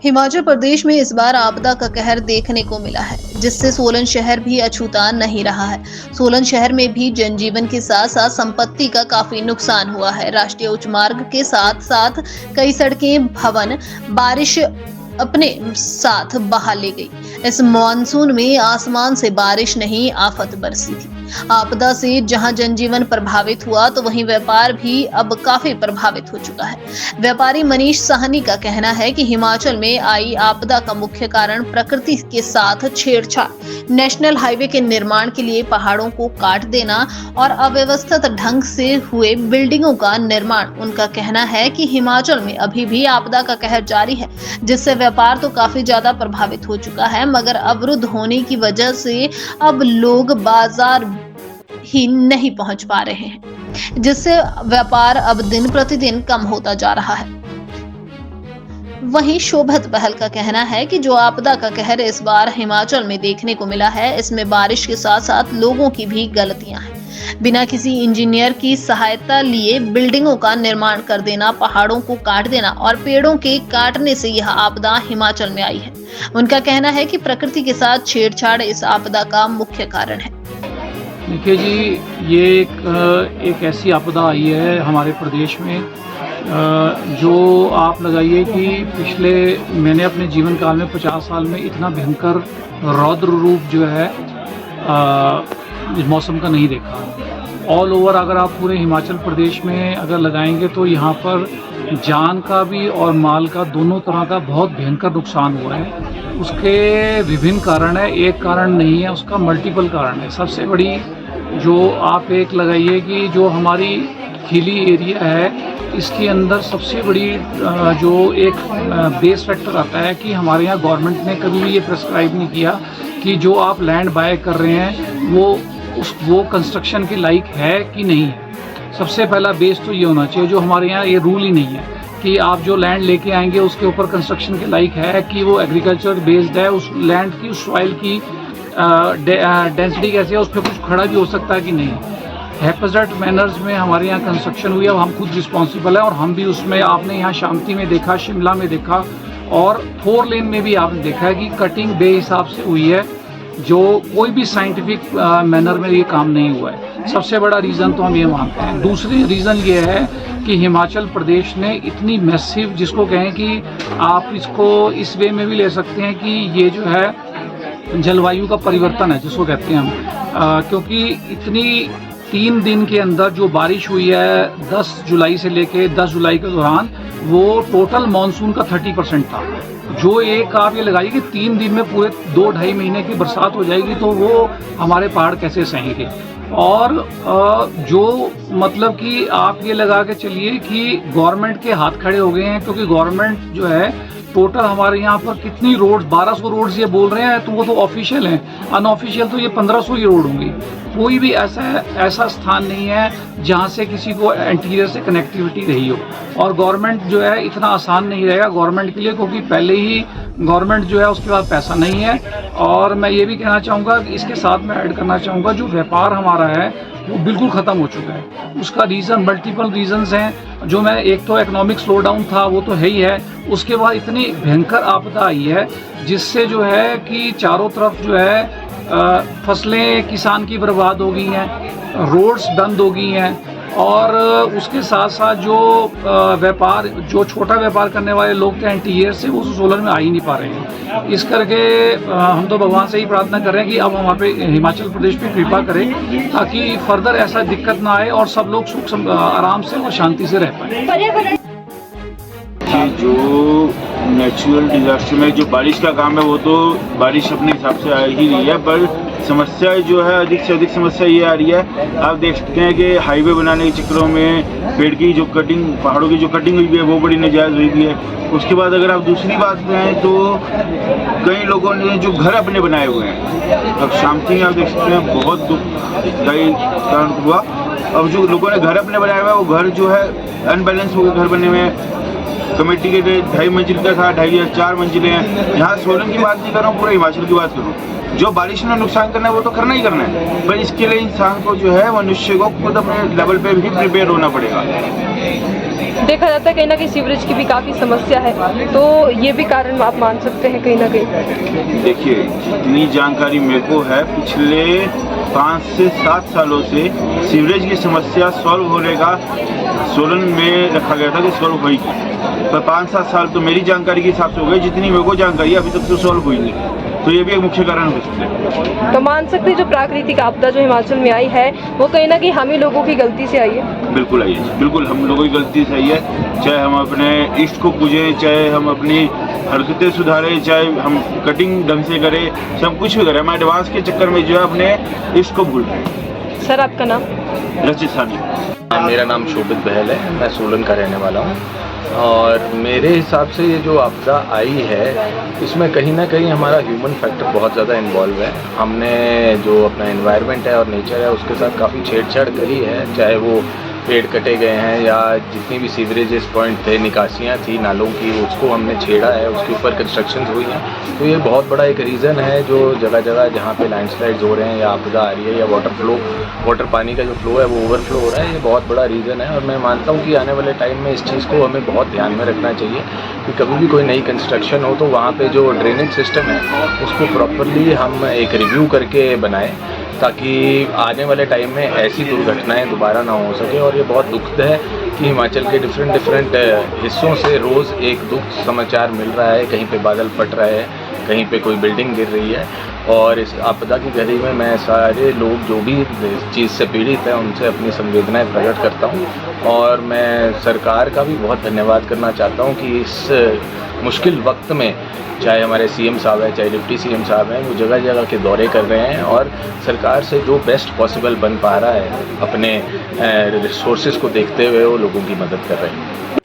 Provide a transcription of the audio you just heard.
हिमाचल प्रदेश में इस बार आपदा का कहर देखने को मिला है, जिससे सोलन शहर भी अछूता नहीं रहा है। सोलन शहर में भी जनजीवन के साथ साथ संपत्ति का काफी नुकसान हुआ है। राष्ट्रीय उच्च मार्ग के साथ साथ कई सड़कें, भवन बारिश अपने साथ बहा ले गई। इस मॉनसून में आसमान से बारिश नहीं, आफत बरसी थी। आपदा से जहां जनजीवन प्रभावित हुआ, तो वहीं व्यापार भी अब काफी प्रभावित हो चुका है। व्यापारी मनीष साहनी का कहना है कि हिमाचल में आई आपदा का मुख्य कारण प्रकृति के साथ छेड़छाड़, नेशनल हाईवे के निर्माण के लिए पहाड़ों को काट देना और अव्यवस्थित ढंग से हुए बिल्डिंगों का निर्माण। उनका कहना है कि हिमाचल में अभी भी आपदा का कहर जारी है, जिससे व्यापार तो काफी ज्यादा प्रभावित हो चुका है, मगर अवरुद्ध होने की वजह से अब लोग बाजार ही नहीं पहुंच पा रहे हैं, जिससे व्यापार अब दिन प्रतिदिन कम होता जा रहा है। वहीं शोभित बहल का कहना है कि जो आपदा का कहर इस बार हिमाचल में देखने को मिला है, इसमें बारिश के साथ साथ लोगों की भी गलतियां हैं। बिना किसी इंजीनियर की सहायता लिए बिल्डिंगों का निर्माण कर देना, पहाड़ों को काट देना और पेड़ों के काटने से यह आपदा हिमाचल में आई है। उनका कहना है कि प्रकृति के साथ छेड़छाड़ इस आपदा का मुख्य कारण है। देखिए जी, ये एक ऐसी आपदा आई है हमारे प्रदेश में, जो आप लगाइए कि मैंने अपने जीवन काल में 50 साल में इतना भयंकर रौद्र रूप जो है इस मौसम का नहीं देखा। ऑल ओवर अगर आप पूरे हिमाचल प्रदेश में अगर लगाएंगे तो यहाँ पर जान का भी और माल का दोनों तरह का बहुत भयंकर नुकसान हुआ है। उसके विभिन्न कारण है, एक कारण नहीं है, उसका मल्टीपल कारण है। सबसे बड़ी जो आप एक लगाइए कि जो हमारी हिली एरिया है, इसके अंदर सबसे बड़ी जो एक बेस फैक्टर आता है कि हमारे यहाँ गवर्नमेंट ने कभी भी ये प्रेस्क्राइब नहीं किया कि जो आप लैंड बाय कर रहे हैं वो कंस्ट्रक्शन के लायक है कि नहीं है। सबसे पहला बेस तो ये होना चाहिए, जो हमारे यहाँ ये रूल ही नहीं है कि आप जो लैंड लेके आएंगे उसके ऊपर कंस्ट्रक्शन के लायक है कि वो एग्रीकल्चर बेस्ड है, उस लैंड की, उस सॉइल की डेंसिटी कैसी है, उस पर कुछ खड़ा भी हो सकता है कि नहीं। हैप्पीजेट मैनर्स में हमारे यहाँ कंस्ट्रक्शन हुई है, हम खुद रिस्पॉन्सिबल है और हम भी उसमें, आपने यहाँ शांति में देखा, शिमला में देखा और 4 लेन में भी आपने देखा है कि कटिंग बेहिसाब से हुई है, जो कोई भी साइंटिफिक मैनर में ये काम नहीं हुआ है। सबसे बड़ा रीज़न तो हम ये मानते हैं। दूसरी रीज़न ये है कि हिमाचल प्रदेश ने इतनी मैसिव, जिसको कहें कि आप इसको इस वे में भी ले सकते हैं कि ये जो है जलवायु का परिवर्तन है, जिसको कहते हैं हम, क्योंकि इतनी 3 दिन के अंदर जो बारिश हुई है 10 जुलाई से लेके 10 जुलाई के दौरान, वो टोटल मॉनसून का 30% था। जो एक आप ये लगाइए कि 3 दिन में पूरे 2-2.5 महीने की बरसात हो जाएगी, तो वो हमारे पहाड़ कैसे सहेंगे। और जो मतलब कि आप ये लगा के चलिए कि गवर्नमेंट के हाथ खड़े हो गए हैं, क्योंकि गवर्नमेंट जो है टोटल हमारे यहाँ पर कितनी रोड्स, 1200 रोड्स ये बोल रहे हैं, तो वो तो ऑफिशियल हैं, अनऑफिशियल तो ये 1500 ही रोड होंगी। कोई भी ऐसा स्थान नहीं है जहाँ से किसी को इंटीरियर से कनेक्टिविटी रही हो। और गवर्नमेंट जो है इतना आसान नहीं रहेगा गवर्नमेंट के लिए, क्योंकि पहले ही गवर्नमेंट जो है उसके पास पैसा नहीं है। और मैं ये भी कहना चाहूँगा कि इसके साथ में ऐड करना चाहूँगा, जो व्यापार हमारा है वो बिल्कुल ख़त्म हो चुका है। उसका रीज़न, मल्टीपल रीजंस हैं, जो मैं, एक तो इकोनॉमिक स्लो डाउन था, वो तो है ही है। उसके बाद इतनी भयंकर आपदा आई है, जिससे जो है कि चारों तरफ जो है फसलें किसान की बर्बाद हो गई हैं, रोड्स बंद हो गई हैं, और उसके साथ साथ जो व्यापार, जो छोटा व्यापार करने वाले लोग थे इंटीरियर से, वो सोलन में आ ही नहीं पा रहे हैं। इस करके हम तो भगवान से ही प्रार्थना कर रहे हैं कि अब वहाँ पे हिमाचल प्रदेश पे कृपा करें, ताकि फर्दर ऐसा दिक्कत ना आए और सब लोग सुख आराम से और शांति से रह पाए। जो नेचुरल डिजास्टर में जो बारिश का काम है, वो तो बारिश अपने हिसाब से आ ही रही है, पर समस्या जो है, अधिक से अधिक समस्या ये आ रही है। आप देख सकते हैं कि हाईवे बनाने के चक्करों में पेड़ की जो कटिंग, पहाड़ों की जो कटिंग हुई है, वो बड़ी नाजायज़ हुई भी है। उसके बाद अगर आप दूसरी बात करें तो कई लोगों ने जो घर अपने बनाए हुए हैं, अब शांति में आप देख सकते हैं बहुत दुखदायी कारण हुआ। अब जो लोगों ने घर अपने बनाए हुए हैं, वो घर जो है अनबैलेंस हो गए घर बने हुए हैं। कमेटी के 2.5 मंजिल का था, 2.5 या 4 मंजिलें हैं। यहाँ सोलन की बात नहीं कर रहा हूँ, पूरे हिमाचल की बात करूँ। जो बारिश में नुकसान करना है वो तो करना ही करना है, पर इसके लिए इंसान को जो है, मनुष्य को खुद अपने लेवल पे भी प्रिपेयर होना पड़ेगा। देखा जाता है कहीं ना कहीं सीवरेज की भी काफ़ी समस्या है, तो ये भी कारण आप मान सकते हैं कहीं ना कहीं। देखिए, जितनी जानकारी मेरे को है, पिछले 5 से 7 सालों से सीवरेज की समस्या सॉल्व होने का सोलन में रखा गया था कि सॉल्व होगी, पर 5-7 साल तो मेरी जानकारी के हिसाब से हो गए, जितनी मेरे को जानकारी है अभी तक तो सॉल्व हुई नहीं। तो ये भी एक मुख्य कारण हो सकता है। तो मान सकते हैं जो प्राकृतिक आपदा जो हिमाचल में आई है वो कहीं ना कहीं हम ही लोगों की गलती से आई है। बिल्कुल आई है, बिल्कुल हम लोगों की गलती से आई है। चाहे हम अपने इष्ट को पूजें, चाहे हम अपनी हरकतें सुधारें, चाहे हम कटिंग ढंग से करें, सब कुछ भी करें, हम एडवांस के चक्कर में जो है अपने इष्ट को भूल रहे। सर आपका नाम? रचित सानी। मेरा नाम शोभित बहल है, मैं सोलन का रहने वाला हूँ। और मेरे हिसाब से ये जो आपदा आई है इसमें कहीं ना कहीं हमारा ह्यूमन फैक्टर बहुत ज़्यादा इन्वॉल्व है। हमने जो अपना एनवायरनमेंट है और नेचर है उसके साथ काफ़ी छेड़छाड़ करी है, चाहे वो पेड़ कटे गए हैं या जितनी भी सीवरेजेस पॉइंट थे, निकासियाँ थी नालों की, उसको हमने छेड़ा है, उसके ऊपर कंस्ट्रक्शन हुई हैं। तो ये बहुत बड़ा एक रीज़न है जो जगह जगह जहाँ पे लैंडस्लाइड्स हो रहे हैं या आपदा आ रही है या वाटर पानी का जो फ्लो है वो ओवरफ्लो हो रहा है, ये बहुत बड़ा रीज़न है। और मैं मानता हूँ कि आने वाले टाइम में इस चीज़ को हमें बहुत ध्यान में रखना चाहिए कि कभी भी कोई नई कंस्ट्रक्शन हो तो वहाँ पे जो ड्रेनेज सिस्टम है उसको प्रॉपरली हम एक रिव्यू करके बनाएं, ताकि आने वाले टाइम में ऐसी दुर्घटनाएं दोबारा ना हो सके। और ये बहुत दुखद है कि हिमाचल के डिफरेंट हिस्सों से रोज़ एक दुख समाचार मिल रहा है, कहीं पे बादल फट रहे हैं, कहीं पे कोई बिल्डिंग गिर रही है। और इस आपदा की घड़ी में मैं सारे लोग जो भी इस चीज़ से पीड़ित हैं उनसे अपनी संवेदनाएं प्रकट करता हूं। और मैं सरकार का भी बहुत धन्यवाद करना चाहता हूं कि इस मुश्किल वक्त में चाहे हमारे सीएम साहब हैं, चाहे डिप्टी सीएम साहब हैं, वो जगह जगह के दौरे कर रहे हैं और सरकार से जो बेस्ट पॉसिबल बन पा रहा है अपने रिसोर्सेज को देखते हुए वो लोगों की मदद कर रहे हैं।